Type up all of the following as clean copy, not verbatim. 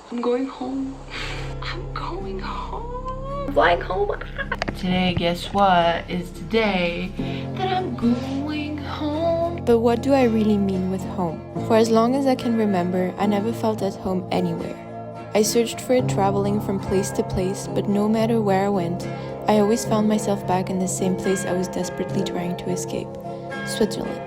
I'm going home. I'm going home. I'm flying home. Today, guess what? Is the day that I'm going home. But what do I really mean with home? For as long as I can remember, I never felt at home anywhere. I searched for it traveling from place to place, but no matter where I went, I always found myself back in the same place I was desperately trying to escape, Switzerland.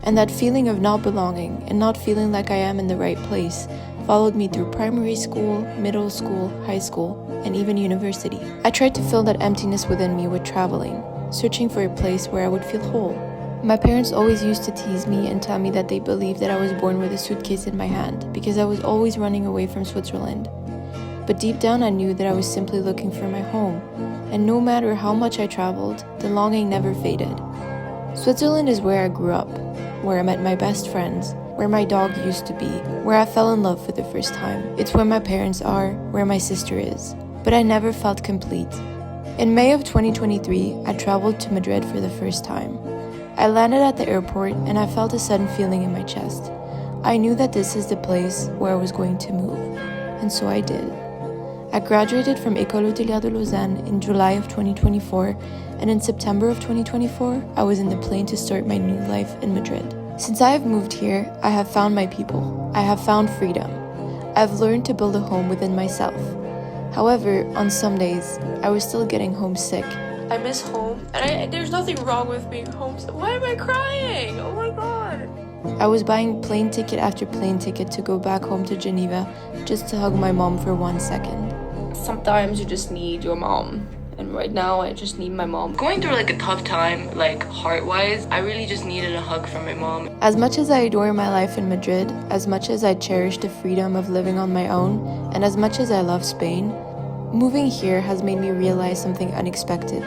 And that feeling of not belonging and not feeling like I am in the right place followed me through primary school, middle school, high school, and even university. I tried to fill that emptiness within me with traveling, searching for a place where I would feel whole. My parents always used to tease me and tell me that they believed that I was born with a suitcase in my hand because I was always running away from Switzerland. But deep down I knew that I was simply looking for my home, and no matter how much I traveled, the longing never faded. Switzerland is where I grew up, where I met my best friends, where my dog used to be, where I fell in love for the first time. It's where my parents are, where my sister is. But I never felt complete. In May of 2023, I traveled to Madrid for the first time. I landed at the airport and I felt a sudden feeling in my chest. I knew that this is the place where I was going to move, and so I did. I graduated from École Hôtelière de Lausanne in July of 2024, and in September of 2024, I was in the plane to start my new life in Madrid. Since I have moved here, I have found my people. I have found freedom. I've learned to build a home within myself. However, on some days, I was still getting homesick. I miss home, and there's nothing wrong with being homesick. Why am I crying? Oh my god. I was buying plane ticket after plane ticket to go back home to Geneva just to hug my mom for 1 second. Sometimes you just need your mom. And right now, I just need my mom. Going through like a tough time, like heart-wise, I really just needed a hug from my mom. As much as I adore my life in Madrid, as much as I cherish the freedom of living on my own, and as much as I love Spain, moving here has made me realize something unexpected.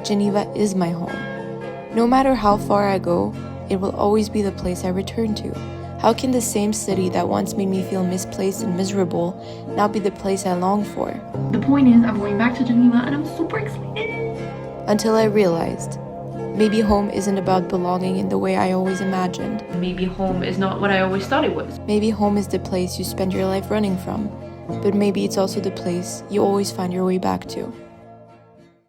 Geneva is my home. No matter how far I go, it will always be the place I return to. How can the same city that once made me feel misplaced and miserable now be the place I long for? The point is, I'm going back to Geneva and I'm super excited. Until I realized, maybe home isn't about belonging in the way I always imagined. Maybe home is not what I always thought it was. Maybe home is the place you spend your life running from, but maybe it's also the place you always find your way back to.